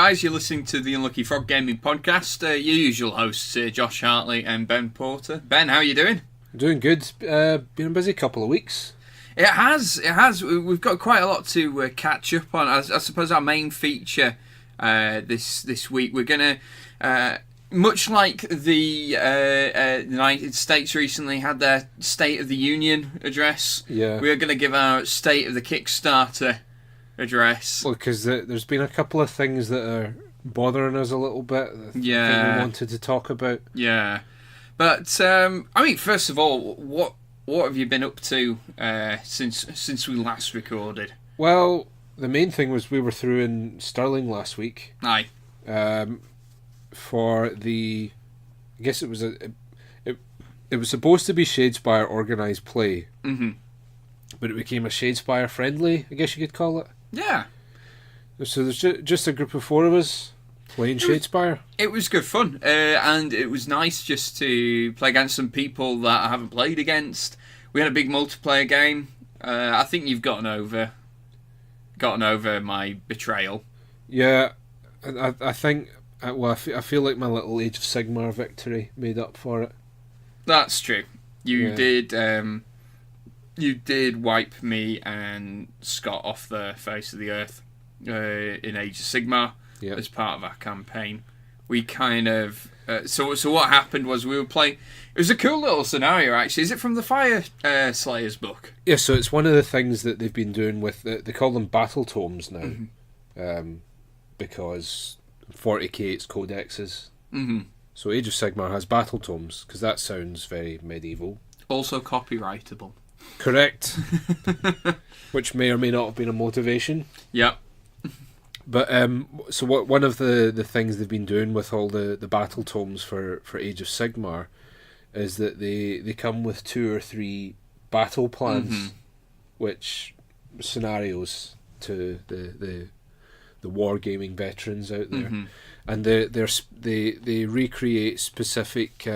guys, you're listening to the Unlucky Frog Gaming Podcast. Your usual hosts, Josh Hartley and Ben Porter. Ben, how are you doing? Doing good. Been a busy couple of weeks. It has. We've got quite a lot to catch up on. I suppose our main feature this week, we're going to, much like the United States recently had their State of the Union address, we're going to give our State of the Kickstarter address. Well, because there's been a couple of things that are bothering us a little bit that we wanted to talk about. Yeah. But, I mean, first of all, what have you been up to since we last recorded? Well, the main thing was we were through in Stirling last week. Aye. For the... I guess it was it was supposed to be Shadespire organised play. Mm-hmm. But it became a Shadespire friendly, I guess you could call it. Yeah. So there's just a group of four of us playing Shadespire. It was good fun, and it was nice just to play against some people that I haven't played against. We had a big multiplayer game. I think you've gotten over my betrayal. Yeah, I think. Well, I feel like my little Age of Sigmar victory made up for it. That's true. You did wipe me and Scott off the face of the earth in Age of Sigmar as part of our campaign. We kind of... So what happened was we were playing... It was a cool little scenario, actually. Is it from the Fire Slayers book? Yeah, so it's one of the things that they've been doing with... They call them battle tomes now. Mm-hmm. Because 40k it's codexes. Mm-hmm. So Age of Sigmar has battle tomes, because that sounds very medieval. Also copyrightable. Correct. Which may or may not have been a motivation. Yep. But so one of the things they've been doing with all the battle tomes for Age of Sigmar is that they come with 2 or 3 battle plans, which scenarios to the wargaming veterans out there, and they recreate specific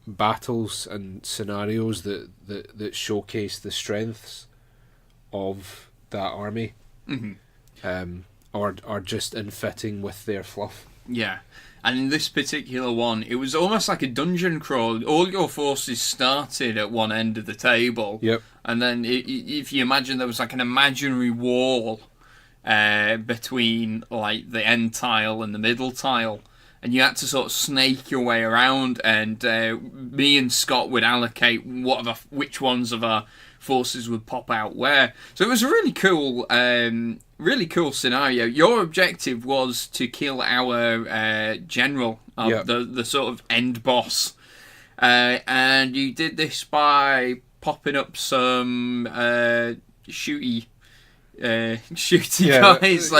battles and scenarios that showcase the strengths of that army, are just in fitting with their fluff. Yeah, and in this particular one, it was almost like a dungeon crawl. All your forces started at one end of the table, and then if you imagine there was like an imaginary wall between like the end tile and the middle tile. And you had to sort of snake your way around, and me and Scott would allocate which ones of our forces would pop out where. So it was a really cool scenario. Your objective was to kill our general, the sort of end boss, and you did this by popping up some shooty guys,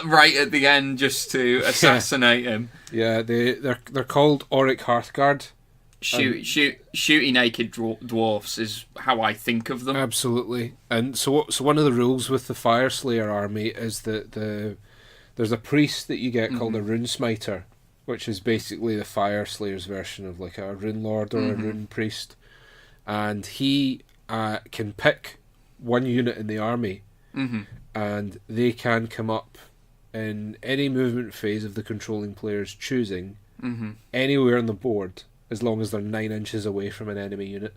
right at the end, just to assassinate him. Yeah, they're called Auric Hearthguard. Shooty naked dwarfs is how I think of them. Absolutely. And so one of the rules with the Fire Slayer army is that there's a priest that you get called a Rune Smiter, which is basically the Fire Slayer's version of like a Rune Lord or a Rune Priest, and he can pick one unit in the army, and they can come up in any movement phase of the controlling player's choosing, anywhere on the board, as long as they're 9 inches away from an enemy unit.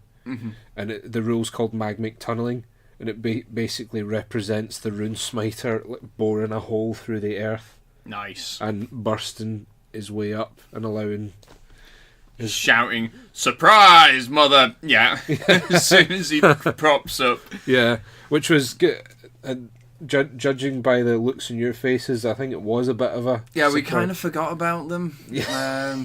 And the rule's called magmic tunneling, and it basically represents the Rune Smiter boring a hole through the earth. Nice. And bursting his way up and allowing... shouting, "Surprise, mother!" Yeah, as soon as he props up. Yeah, which was good. And judging by the looks in your faces, I think it was a bit of a... Yeah, we kind of forgot about them. Yeah.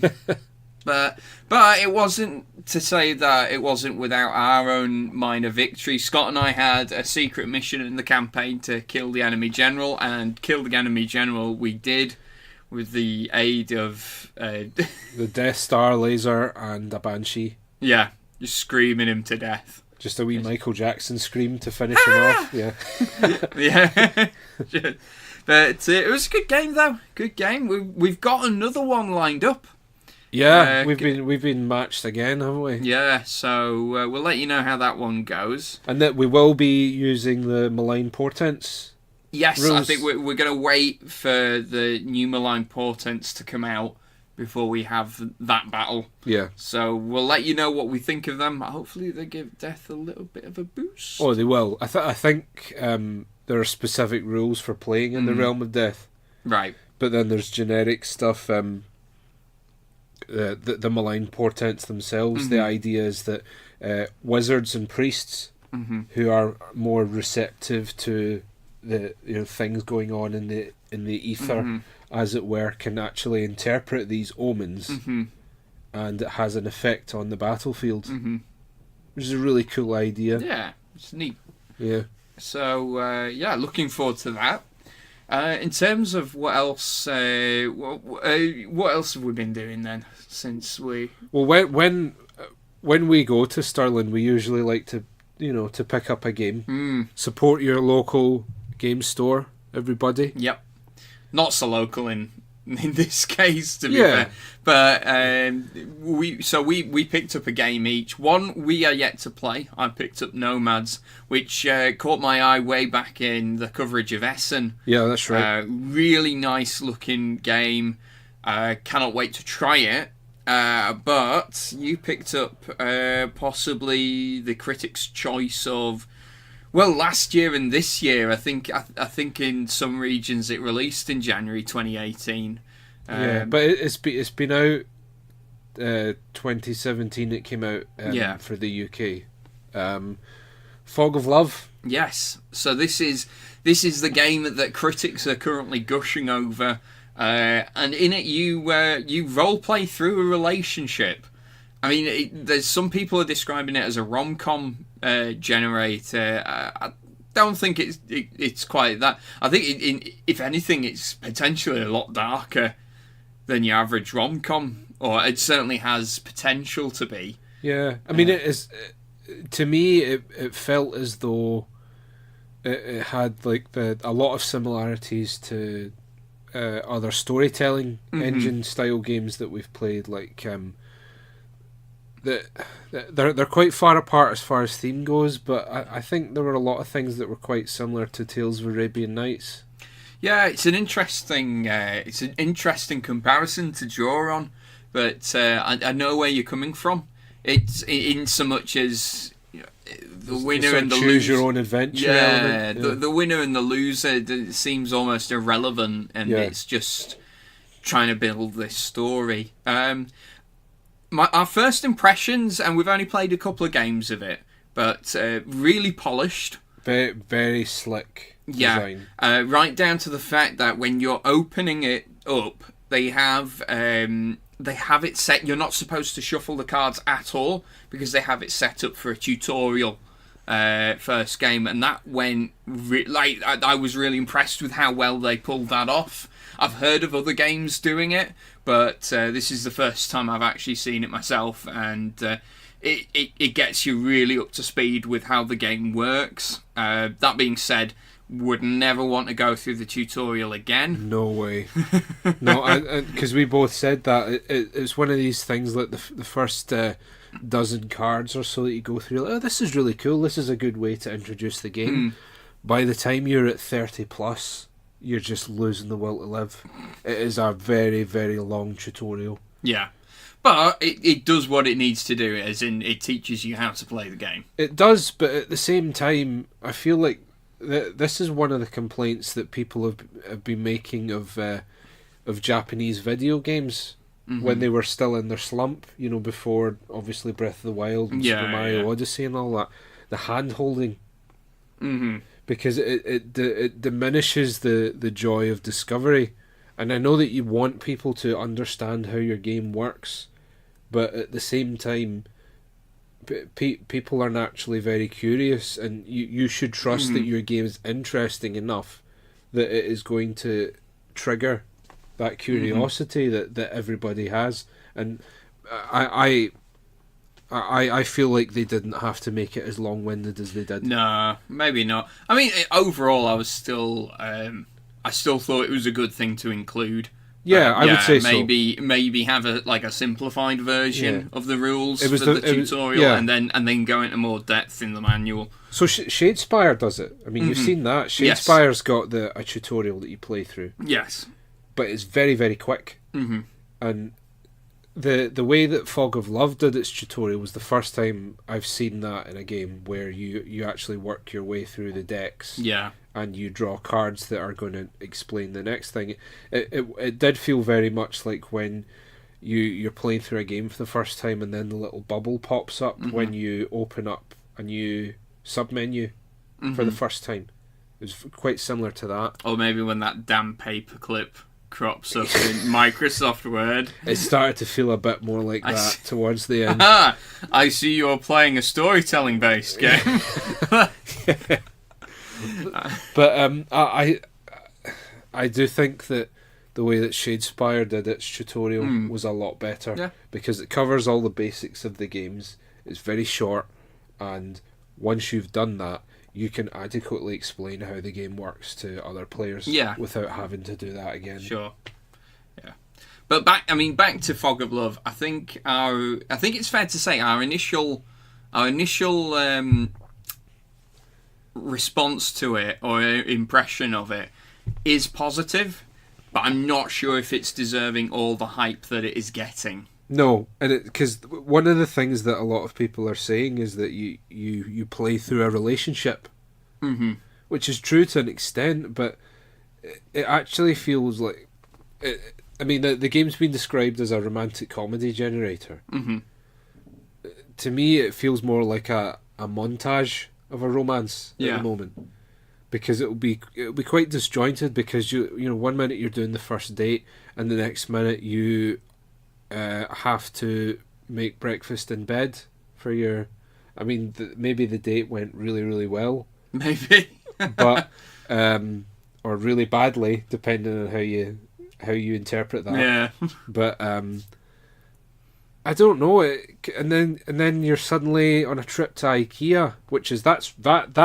But it wasn't to say that it wasn't without our own minor victory. Scott and I had a secret mission in the campaign to kill the enemy general, and kill the enemy general we did, with the aid of... the Death Star laser and a Banshee. Yeah, just screaming him to death. Just a wee Michael Jackson scream to finish him off. Yeah. Yeah. But it was a good game, though. Good game. We've got another one lined up. Yeah, we've been matched again, haven't we? Yeah, so we'll let you know how that one goes. And that we will be using the malign portents Yes, rules? I think we're going to wait for the new malign portents to come out before we have that battle. Yeah. So we'll let you know what we think of them. Hopefully they give Death a little bit of a boost. Oh, they will. I think there are specific rules for playing in the Realm of Death. Right. But then there's generic stuff. The malign portents themselves. The idea is that wizards and priests who are more receptive to the things going on in the ether, as it were, can actually interpret these omens, and it has an effect on the battlefield, which is a really cool idea. Yeah, it's neat. Yeah. So looking forward to that. In terms of what else, what else have we been doing then since we? Well, when we go to Stirling, we usually like to pick up a game, support your local game store, everybody. Yep, not so local in this case, to be fair. But we picked up a game each. One we are yet to play. I picked up Nomads, which caught my eye way back in the coverage of Essen. Yeah, that's right. Really nice looking game. Cannot wait to try it. But you picked up possibly the critics' choice of, well, last year and this year. I think in some regions it released in January 2018. But it's been out 2017. It came out for the UK. Fog of Love. Yes. So this is the game that critics are currently gushing over, and in it you roleplay through a relationship. I mean, there's some people are describing it as a rom-com generator. I don't think it's quite that. I think if anything, it's potentially a lot darker than your average rom-com, or it certainly has potential to be. Yeah, I mean, it is. To me, it felt as though it had like a lot of similarities to other storytelling engine style games that we've played. Like they're quite far apart as far as theme goes, but I think there were a lot of things that were quite similar to Tales of Arabian Nights. Yeah, it's an interesting comparison to draw on, but I know where you're coming from. It's in so much as the winner and the loser. Choose your own adventure. Yeah, the winner and the loser, it seems almost irrelevant, and it's just trying to build this story. Our first impressions, and we've only played a couple of games of it, but really polished. Very, very slick design. Right down to the fact that when you're opening it up, they have it set. You're not supposed to shuffle the cards at all because they have it set up for a tutorial first game, and that went I was really impressed with how well they pulled that off. I've heard of other games doing it, but this is the first time I've actually seen it myself, and it gets you really up to speed with how the game works. That being said, would never want to go through the tutorial again. No way. No, because we both said that it's one of these things like the first dozen cards or so that you go through. Like, oh, this is really cool. This is a good way to introduce the game. By the time you're at 30 plus, you're just losing the will to live. It is a very, very long tutorial. Yeah. But it does what it needs to do, as in it teaches you how to play the game. It does, but at the same time, I feel like this is one of the complaints that people have been making of Japanese video games when they were still in their slump, before obviously Breath of the Wild and Super Mario Odyssey and all that. The hand-holding. Because it diminishes the joy of discovery. And I know that you want people to understand how your game works, but at the same time, people are naturally very curious, and you should trust that your game is interesting enough that it is going to trigger that curiosity that everybody has. And I feel like they didn't have to make it as long-winded as they did. No, maybe not. I mean, overall, I still thought it was a good thing to include. Yeah, I would say maybe have a simplified version of the rules for the tutorial, yeah. and then go into more depth in the manual. So Shadespire does it. I mean, you've seen that. Shadespire's got a tutorial that you play through. Yes, but it's very, very quick. And the way that Fog of Love did its tutorial was the first time I've seen that in a game where you actually work your way through the decks. Yeah. And you draw cards that are going to explain the next thing. It did feel very much like when you're playing through a game for the first time, and then the little bubble pops up when you open up a new submenu for the first time. It was quite similar to that. Or maybe when that damn paperclip crops up in Microsoft Word. It started to feel a bit more like that towards the end. I see you're playing a storytelling based game. But I do think that the way that Shadespire did its tutorial was a lot better, because it covers all the basics of the games. It's very short, and once you've done that, you can adequately explain how the game works to other players without having to do that again. Sure. Yeah. But back to Fog of Love. I think it's fair to say our initial response to it, or impression of it, is positive, but I'm not sure if it's deserving all the hype that it is getting. No, and because one of the things that a lot of people are saying is that you play through a relationship, which is true to an extent, but it actually feels like the game's been described as a romantic comedy generator. To me, it feels more like a montage of a romance at the moment, because it'll be quite disjointed, because you know 1 minute you're doing the first date, and the next minute you have to make breakfast in bed for your. I mean, maybe the date went really, really well, maybe, but or really badly, depending on how you interpret that. Yeah, but I don't know it, and then you're suddenly on a trip to IKEA, which is that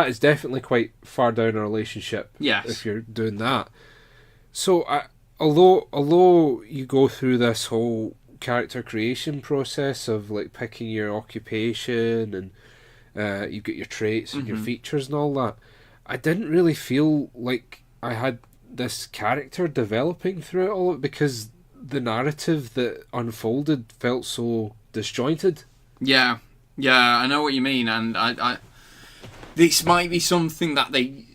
is definitely quite far down a relationship. Yes, if you're doing that. So although you go through this whole character creation process of like picking your occupation, and you get your traits and your features and all that, I didn't really feel like I had this character developing through it all, because the narrative that unfolded felt so disjointed. Yeah, I know what you mean, and I this might be something that they.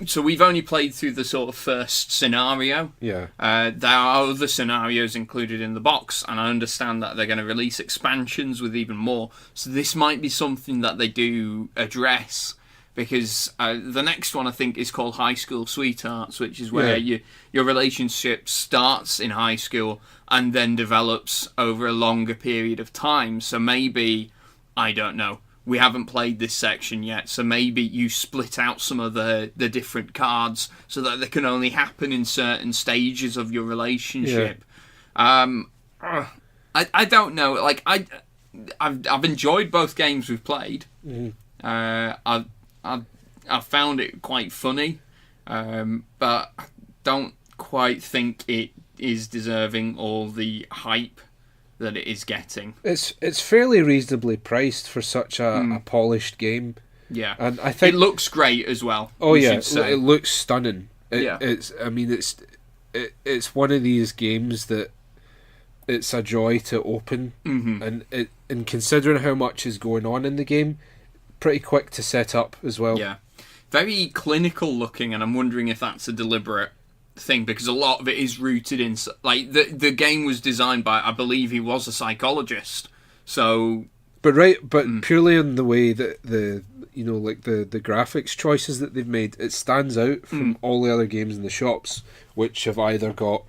So we've only played through the sort of first scenario. Yeah. There are other scenarios included in the box, and I understand that they're going to release expansions with even more. So this might be something that they do address, because the next one I think is called High School Sweethearts, which is where your relationship starts in high school and then develops over a longer period of time. So maybe, I don't know, we haven't played this section yet, so maybe you split out some of the different cards so that they can only happen in certain stages of your relationship. I don't know. Like I've enjoyed both games we've played. I've found it quite funny, but I don't quite think it is deserving all the hype that it is getting. It's fairly reasonably priced for such a polished game. Yeah, and I think it looks great as well. Oh yeah, it looks stunning. It's one of these games that it's a joy to open, and considering how much is going on in the game, pretty quick to set up as well. Yeah, very clinical looking, and I'm wondering if that's a deliberate thing, because a lot of it is rooted in, like, the game was designed by, I believe he was a psychologist, so purely on the way that the graphics choices that they've made, it stands out from all the other games in the shops, which have either got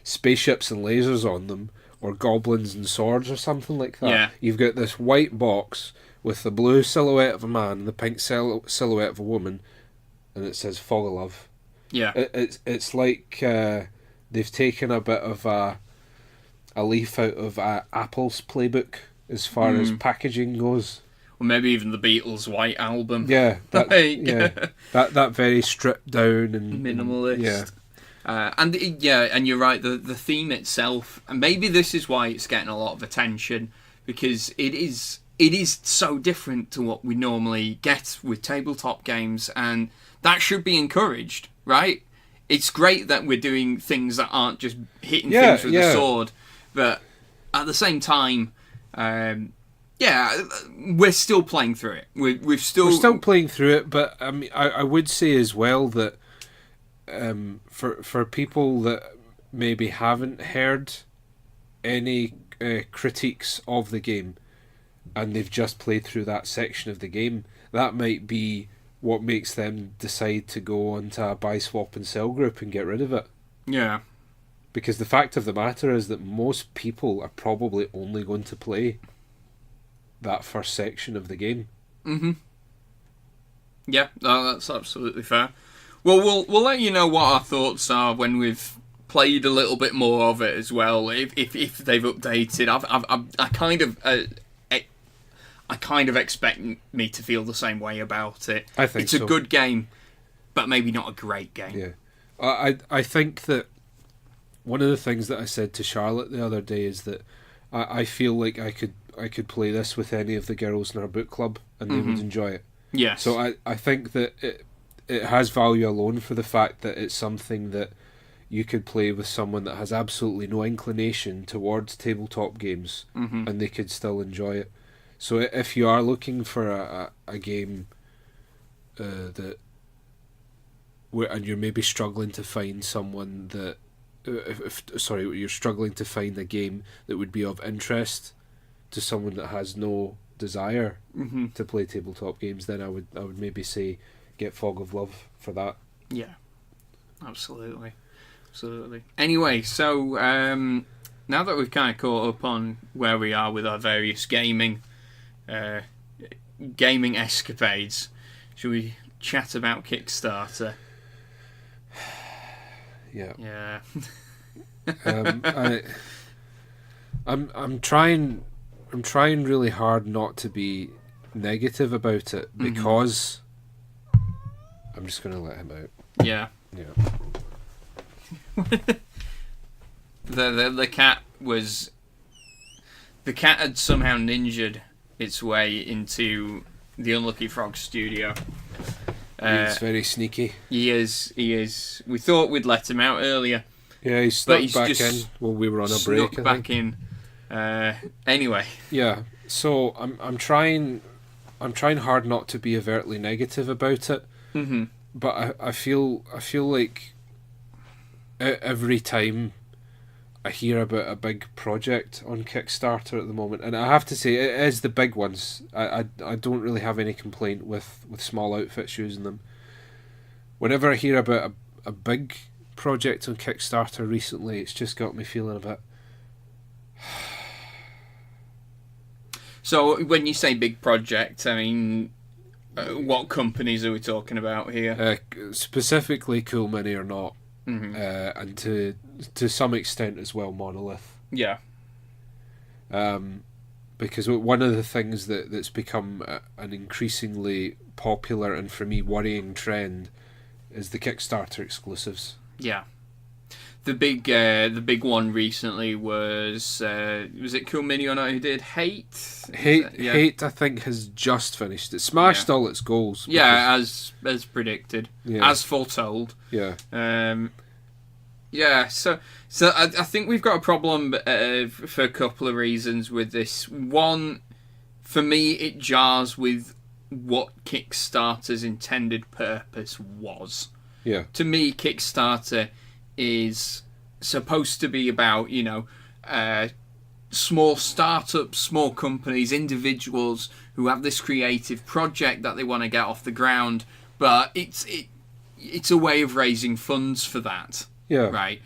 spaceships and lasers on them or goblins and swords or something like that. You've got this white box with the blue silhouette of a man and the pink silhouette of a woman, and it says Fog of Love. Yeah, it's like they've taken a bit of a leaf out of Apple's playbook as far as packaging goes. Or maybe even the Beatles' White Album. Yeah, that very stripped down and minimalist. And you're right. The theme itself, and maybe this is why it's getting a lot of attention, because it is so different to what we normally get with tabletop games, and that should be encouraged, right? It's great that we're doing things that aren't just hitting things with a sword, but at the same time, we're still playing through it. We're still playing through it, but I would say as well that for people that maybe haven't heard any critiques of the game, and they've just played through that section of the game, that might be what makes them decide to go onto a buy, swap and sell group and get rid of it. Yeah. Because the fact of the matter is that most people are probably only going to play that first section of the game. Mm-hmm. Yeah, no, that's absolutely fair. Well, we'll let you know what our thoughts are when we've played a little bit more of it as well. If they've updated, I kind of expect me to feel the same way about it. I think it's a good game, but maybe not a great game. Yeah, I think that one of the things that I said to Charlotte the other day is that I feel like I could play this with any of the girls in our book club and they would enjoy it. Yes. So I think that it has value alone for the fact that it's something that you could play with someone that has absolutely no inclination towards tabletop games, and they could still enjoy it. So if you are looking for a game and you're maybe struggling to find someone that, you're struggling to find a game that would be of interest to someone that has no desire to play tabletop games, then I would maybe say get Fog of Love for that. Yeah, absolutely. Anyway, so now that we've kind of caught up on where we are with our various gaming escapades, should we chat about Kickstarter? Yeah. I'm trying really hard not to be negative about it, because I'm just going to let him out. Yeah. The cat had somehow ninjaed its way into the Unlucky Frog studio. He's very sneaky. He is. We thought we'd let him out earlier. Yeah, he's snuck back in while we were on a break. Snuck back in. Anyway. Yeah. So I'm trying hard not to be overtly negative about it. But I feel like every time I hear about a big project on Kickstarter at the moment, and I have to say it is the big ones. I don't really have any complaint with small outfits using them. Whenever I hear about a big project on Kickstarter recently, it's just got me feeling a bit. So when you say big project, I mean, what companies are we talking about here? Specifically, Cool Mini or not, and to some extent as well, Monolith. Yeah. Because one of the things that's become an increasingly popular and for me worrying trend is the Kickstarter exclusives. Yeah. The big one recently was it Cool Mini or not who did Hate? Hate I think has just finished. It smashed all its goals. Yeah, as predicted, as foretold. Yeah. So I think we've got a problem for a couple of reasons with this. One, for me, it jars with what Kickstarter's intended purpose was. Yeah. To me, Kickstarter is supposed to be about, small startups, small companies, individuals who have this creative project that they want to get off the ground, but it's a way of raising funds for that. Yeah. Right.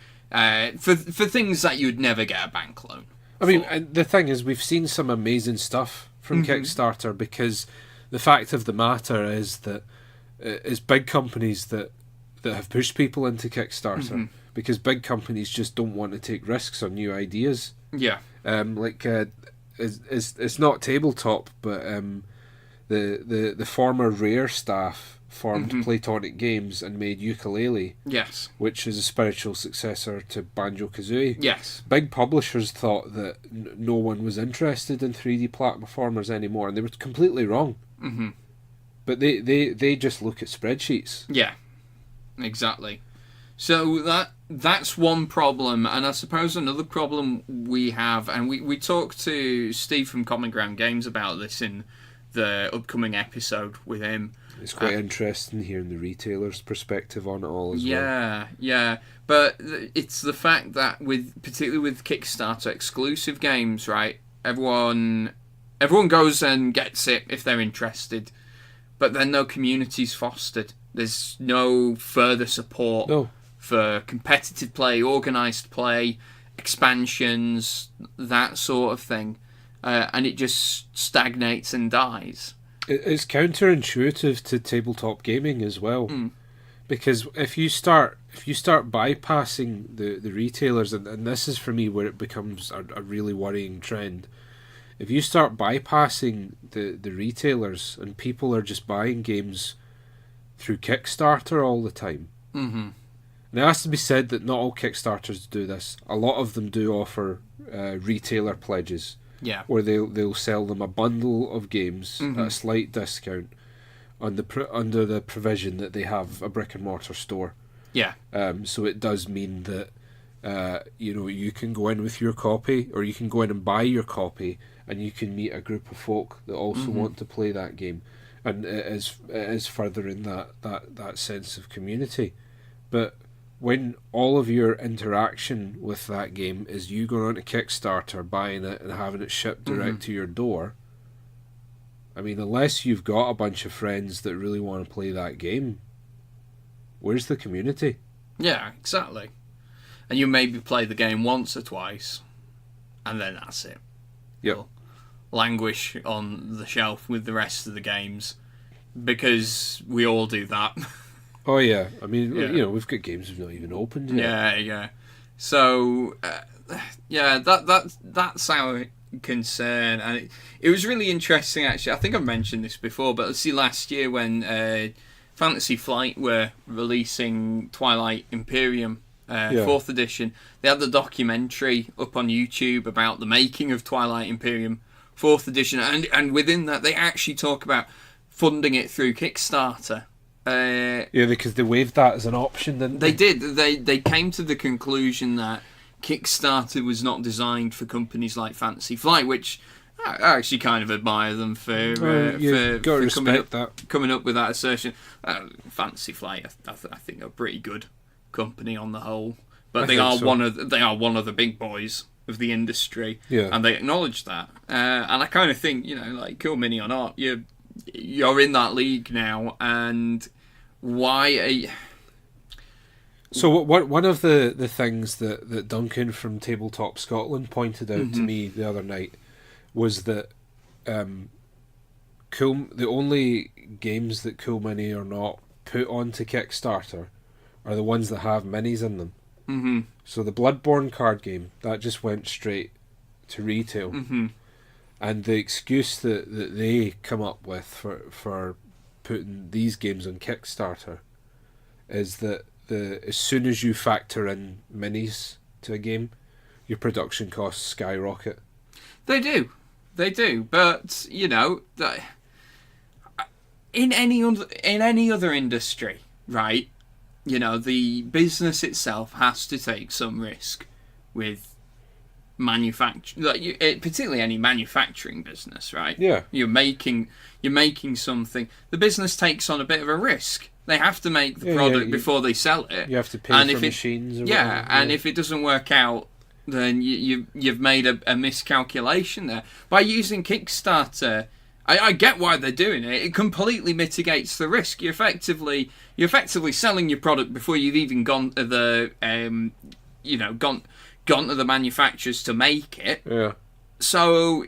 For things that you'd never get a bank loan. I mean, the thing is, we've seen some amazing stuff from Kickstarter, because the fact of the matter is that it's big companies that have pushed people into Kickstarter, because big companies just don't want to take risks on new ideas. Yeah. It's not tabletop, but the former Rare staff formed Playtonic Games and made Yooka-Laylee. Yes. Which is a spiritual successor to Banjo-Kazooie. Yes. Big publishers thought that no one was interested in 3D platformers anymore, and they were completely wrong. Mm-hmm. But they just look at spreadsheets. Yeah, exactly. So that's one problem, and I suppose another problem we have, and we talked to Steve from Common Ground Games about this in the upcoming episode with him. It's quite interesting hearing the retailer's perspective on it all as well. Yeah. But it's the fact that particularly with Kickstarter exclusive games, right? Everyone goes and gets it if they're interested, but then no community's fostered. There's no further support for competitive play, organised play, expansions, that sort of thing, and it just stagnates and dies. It's counterintuitive to tabletop gaming as well, because if you start bypassing the retailers, and this is for me where it becomes a really worrying trend. If you start bypassing the retailers and people are just buying games through Kickstarter all the time. Mm-hmm. Now, it has to be said that not all Kickstarters do this. A lot of them do offer retailer pledges. Yeah. Where they'll sell them a bundle of games at a slight discount under the provision that they have a brick and mortar store. Yeah. So it does mean that you can go in with your copy, or you can go in and buy your copy, and you can meet a group of folk that also want to play that game, and it is furthering that sense of community. But when all of your interaction with that game is you going on to Kickstarter, buying it, and having it shipped direct to your door, I mean, unless you've got a bunch of friends that really want to play that game, where's the community? Yeah, exactly. And you maybe play the game once or twice, and then that's it. Yep. You'll languish on the shelf with the rest of the games, because we all do that. Oh yeah, I mean, we've got games we've not even opened yet. Yeah. So, that's our concern, and it was really interesting actually. I think I've mentioned this before, but let's see, last year when Fantasy Flight were releasing Twilight Imperium 4th edition, they had the documentary up on YouTube about the making of Twilight Imperium 4th edition, and within that they actually talk about funding it through Kickstarter. Because they waived that as an option, didn't they? They did. They came to the conclusion that Kickstarter was not designed for companies like Fantasy Flight, which I actually kind of admire them for coming up with that assertion. Fantasy Flight, I think, are a pretty good company on the whole, but they are one of the big boys of the industry, and they acknowledge that. And I kind of think, like, cool mini or not, you're in that league now, and why? So one of the things that Duncan from Tabletop Scotland pointed out to me the other night was that the only games that Cool Mini are not put onto Kickstarter are the ones that have minis in them. Mm-hmm. So the Bloodborne card game, that just went straight to retail. Mm-hmm. And the excuse that they come up with for putting these games on Kickstarter is that as soon as you factor in minis to a game, your production costs skyrocket. They do. But in any other industry, right? The business itself has to take some risk with particularly any manufacturing business, right? Yeah. You're making something. The business takes on a bit of a risk. They have to make the product before they sell it. You have to pay for machines. And if it doesn't work out, then you've made a miscalculation there. By using Kickstarter, I get why they're doing it. It completely mitigates the risk. You're effectively selling your product before you've even gone to the gone to the manufacturers to make it. Yeah. So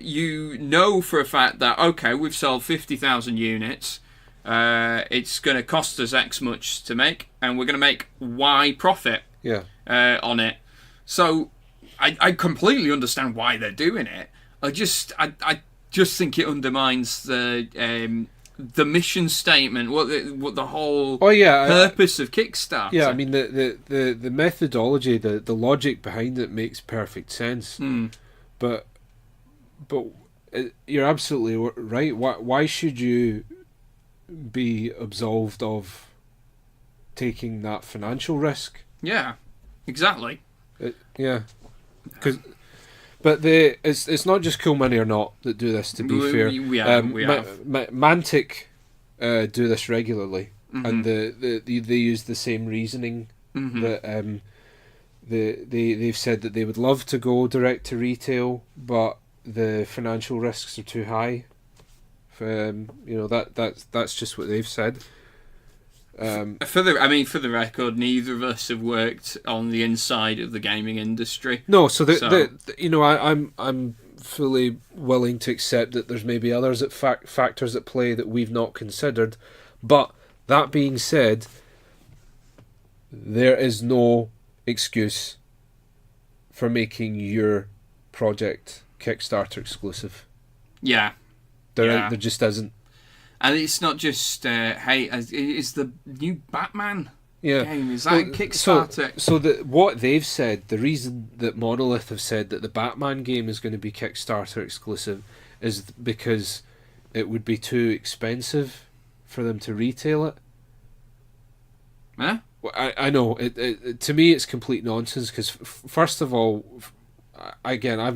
for a fact that, okay, we've sold 50,000 units. It's going to cost us X much to make, and we're going to make Y profit on it. So I completely understand why they're doing it. I just think it undermines the the mission statement, what the whole yeah, purpose of Kickstarter. Yeah, I mean the methodology, the logic behind it makes perfect sense. But you're absolutely right. Why should you be absolved of taking that financial risk? Yeah, exactly. It's not just Cool Mini or Not that do this. To be fair, we have. Mantic do this regularly, and they use the same reasoning that they've said that they would love to go direct to retail, but the financial risks are too high. That's just what they've said. For the record, neither of us have worked on the inside of the gaming industry. No, I'm fully willing to accept that there's maybe others factors at play that we've not considered. But that being said, there is no excuse for making your project Kickstarter exclusive. Yeah. There just isn't. And it's not just, it's the new Batman game. Is that Kickstarter? So what they've said, the reason that Monolith have said that the Batman game is going to be Kickstarter exclusive is because it would be too expensive for them to retail it. Huh? Well, I know. It to me, it's complete nonsense because, first of all, again, I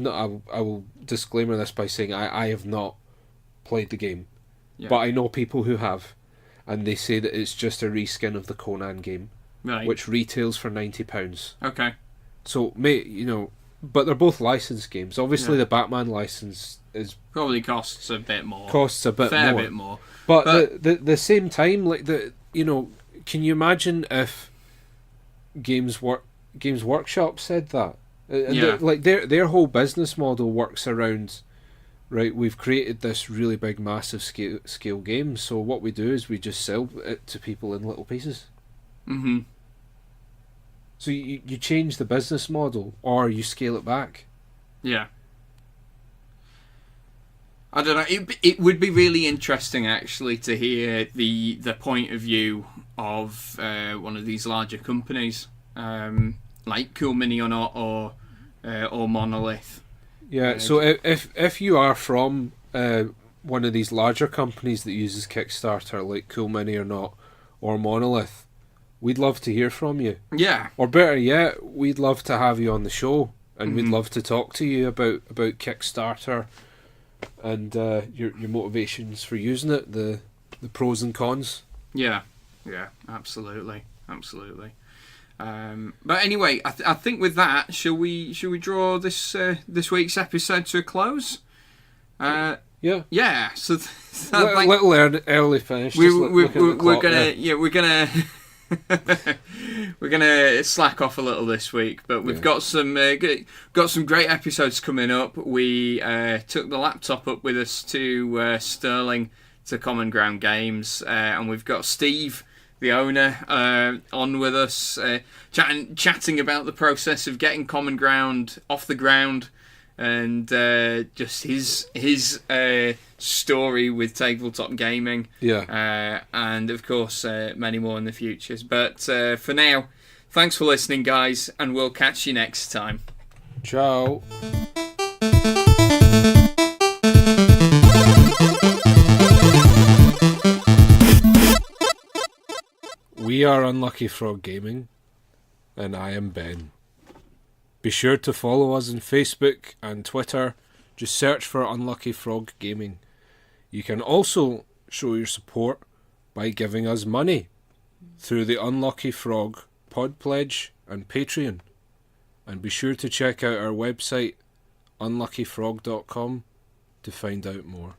will disclaimer this by saying I have not played the game. Yeah. But I know people who have, and they say that it's just a reskin of the Conan game, right, which retails for £90. Okay. So, but they're both licensed games. Obviously, the Batman license is probably costs a bit more. Fair bit more. But the same time, can you imagine if Games Workshop said that? Their whole business model works around. Right, we've created this really big, massive scale game. So what we do is we just sell it to people in little pieces. Mm-hmm. So you change the business model, or you scale it back. Yeah. I don't know. It would be really interesting, actually, to hear the point of view of one of these larger companies, like Cool Mini or Not, or Monolith. Yeah, so if you are from one of these larger companies that uses Kickstarter, like Cool Mini or Not, or Monolith, we'd love to hear from you. Yeah. Or better yet, we'd love to have you on the show, and we'd love to talk to you about Kickstarter and your motivations for using it, the pros and cons. Yeah, absolutely. But anyway, I think with that, shall we draw this week's episode to a close? Yeah. So little early finish. We're gonna slack off a little this week, but we've got some great episodes coming up. We took the laptop up with us to Stirling to Common Ground Games, and we've got Steve, the owner, on with us, chatting about the process of getting Common Ground off the ground, and just his story with tabletop gaming. Yeah. And of course, many more in the futures. But for now, thanks for listening, guys, and we'll catch you next time. Ciao. We are Unlucky Frog Gaming, and I am Ben. Be sure to follow us on Facebook and Twitter. Just search for Unlucky Frog Gaming. You can also show your support by giving us money through the Unlucky Frog Pod Pledge and Patreon. And be sure to check out our website, unluckyfrog.com, to find out more.